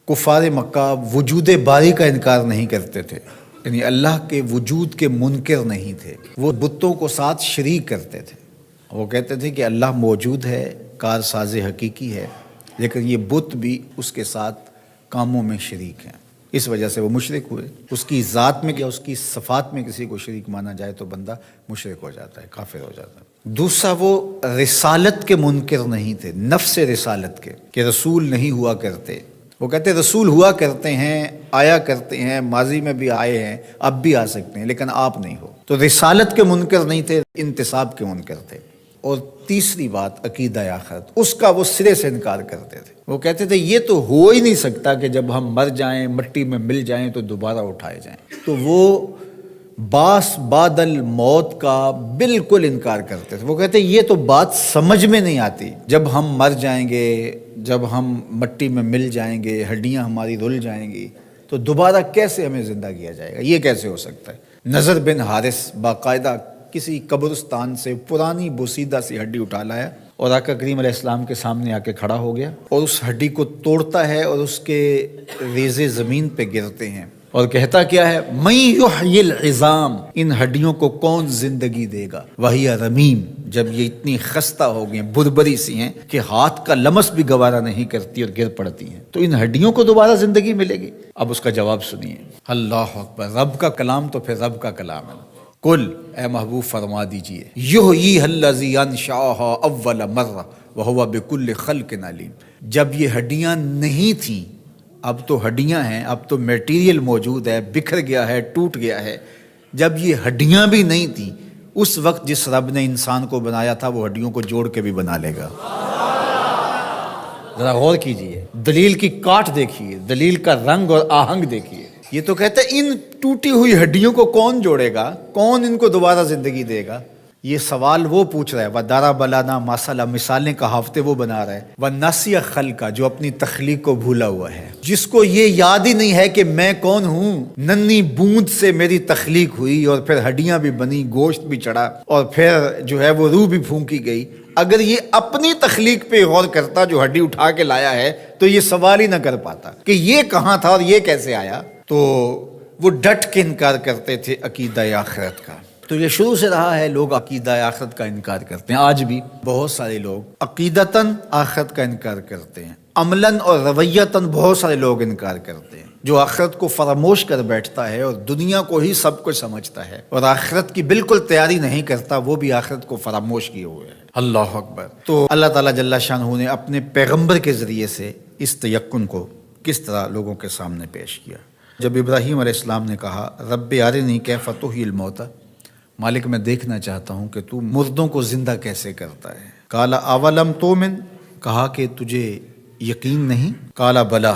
کفار مکہ وجود باری کا انکار نہیں کرتے تھے، یعنی اللہ کے وجود کے منکر نہیں تھے، وہ بتوں کو ساتھ شریک کرتے تھے۔ وہ کہتے تھے کہ اللہ موجود ہے، کار ساز حقیقی ہے، لیکن یہ بت بھی اس کے ساتھ کاموں میں شریک ہیں۔ اس وجہ سے وہ مشرک ہوئے۔ اس کی ذات میں یا اس کی صفات میں کسی کو شریک مانا جائے تو بندہ مشرک ہو جاتا ہے، کافر ہو جاتا ہے۔ دوسرا، وہ رسالت کے منکر نہیں تھے، نفس رسالت کے، کہ رسول نہیں ہوا کرتے۔ وہ کہتے رسول ہوا کرتے ہیں، آیا کرتے ہیں، ماضی میں بھی آئے ہیں، اب بھی آ سکتے ہیں، لیکن آپ نہیں ہو۔ تو رسالت کے منکر نہیں تھے، انتساب کے منکر تھے۔ اور تیسری بات، عقیدہ آخرت، اس کا وہ سرے سے انکار کرتے تھے۔ وہ کہتے تھے یہ تو ہو ہی نہیں سکتا کہ جب ہم مر جائیں، مٹی میں مل جائیں تو دوبارہ اٹھائے جائیں۔ تو وہ باس بعد الموت کا بالکل انکار کرتے تھے۔ وہ کہتے یہ تو بات سمجھ میں نہیں آتی، جب ہم مر جائیں گے، جب ہم مٹی میں مل جائیں گے، ہڈیاں ہماری رل جائیں گی، تو دوبارہ کیسے ہمیں زندہ کیا جائے گا، یہ کیسے ہو سکتا ہے۔ نضر بن حارث باقاعدہ کسی قبرستان سے پرانی بوسیدہ سی ہڈی اٹھا لایا اور آقا کریم علیہ السلام کے سامنے آ کے کھڑا ہو گیا، اور اس ہڈی کو توڑتا ہے اور اس کے ریزے زمین پہ گرتے ہیں، اور کہتا کیا ہے، من یحیی العظام، ان ہڈیوں کو کون زندگی دے گا، وہی رمیم، جب یہ اتنی خستہ ہو گئی ہیں، بربری سی ہیں کہ ہاتھ کا لمس بھی گوارا نہیں کرتی اور گر پڑتی ہیں، تو ان ہڈیوں کو دوبارہ زندگی ملے گی۔ اب اس کا جواب سنیے، اللہ اکبر، رب کا کلام تو پھر رب کا کلام ہے۔ کل، اے محبوب فرما دیجئے، یحییھا الذی انشأھا اول مرہ وہو بکل خلق علیم، جب یہ ہڈیاں نہیں تھیں، اب تو ہڈیاں ہیں، اب تو میٹیریل موجود ہے، بکھر گیا ہے، ٹوٹ گیا ہے، جب یہ ہڈیاں بھی نہیں تھیں، اس وقت جس رب نے انسان کو بنایا تھا وہ ہڈیوں کو جوڑ کے بھی بنا لے گا۔ ذرا غور کیجئے، دلیل کی کاٹ دیکھیے، دلیل کا رنگ اور آہنگ دیکھیے۔ یہ تو کہتا ہے ان ٹوٹی ہوئی ہڈیوں کو کون جوڑے گا، کون ان کو دوبارہ زندگی دے گا۔ یہ سوال وہ پوچھ رہا ہے، وَضَرَبَ لَنَا مَثَلًا، مثالیں کہاوتیں وہ بنا رہا ہے، وَنَسِیَ خَلْقَ، جو اپنی تخلیق کو بھولا ہوا ہے، جس کو یہ یاد ہی نہیں ہے کہ میں کون ہوں۔ ننھی بوند سے میری تخلیق ہوئی اور پھر ہڈیاں بھی بنی، گوشت بھی چڑھا، اور پھر جو ہے وہ روح بھی پھونکی گئی۔ اگر یہ اپنی تخلیق پہ غور کرتا جو ہڈی اٹھا کے لایا ہے تو یہ سوال ہی نہ کر پاتا کہ یہ کہاں تھا اور یہ کیسے آیا۔ تو وہ ڈٹ کے انکار کرتے تھے عقیدہ آخرت کا۔ تو یہ شروع سے رہا ہے، لوگ عقیدہ آخرت کا انکار کرتے ہیں۔ آج بھی بہت سارے لوگ عقیدتاً آخرت کا انکار کرتے ہیں، عملاً اور رویتاً بہت سارے لوگ انکار کرتے ہیں۔ جو آخرت کو فراموش کر بیٹھتا ہے اور دنیا کو ہی سب کچھ سمجھتا ہے اور آخرت کی بالکل تیاری نہیں کرتا، وہ بھی آخرت کو فراموش کیے ہوئے ہے۔ اللہ اکبر۔ تو اللہ تعالیٰ جل شانہ نے اپنے پیغمبر کے ذریعے سے اس تیقن کو کس طرح لوگوں کے سامنے پیش کیا۔ جب ابراہیم علیہ السلام نے کہا، رب ارنی کیف تحیی الموتیٰ، مالک میں دیکھنا چاہتا ہوں کہ تو مردوں کو زندہ کیسے کرتا ہے۔ قال اولم تؤمن، کہا کہ تجھے یقین نہیں؟ قال بلا،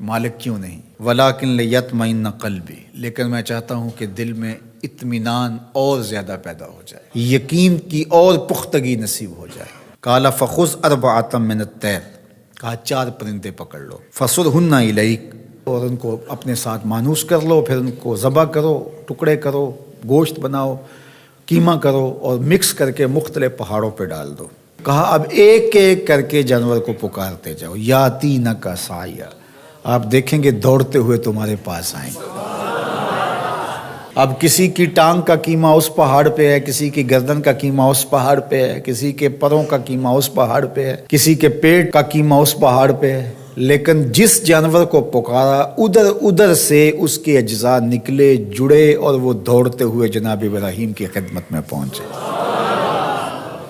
مالک کیوں نہیں؟ ولکن لیطمئن قلبی، لیکن میں چاہتا ہوں کہ دل میں اطمینان اور زیادہ پیدا ہو جائے، یقین کی اور پختگی نصیب ہو جائے۔ قال فخذ اربعۃ من الطیر، کہا 4 پرندے پکڑ لو، فصرہن الیک، اور ان کو اپنے ساتھ مانوس کر لو، پھر ان کو ذبح کرو، ٹکڑے کرو، گوشت بناؤ، قیمہ کرو، اور مکس کر کے مختلف پہاڑوں پہ ڈال دو۔ کہا اب ایک ایک کر کے جانور کو پکارتے جاؤ، یاتینک سعیا، آپ دیکھیں گے دوڑتے ہوئے تمہارے پاس آئیں گے۔ اب کسی کی ٹانگ کا قیمہ اس پہاڑ پہ ہے، کسی کی گردن کا قیمہ اس پہاڑ پہ ہے، کسی کے پروں کا قیمہ اس پہاڑ پہ ہے، کسی کے پیٹ کا قیمہ اس پہاڑ پہ ہے، لیکن جس جانور کو پکارا ادھر ادھر سے اس کے اجزاء نکلے، جڑے، اور وہ دوڑتے ہوئے جناب ابراہیم کی خدمت میں پہنچے۔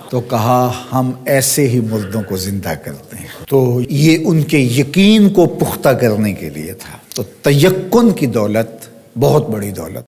تو کہا ہم ایسے ہی مردوں کو زندہ کرتے ہیں۔ تو یہ ان کے یقین کو پختہ کرنے کے لیے تھا۔ تو تیقن کی دولت بہت بڑی دولت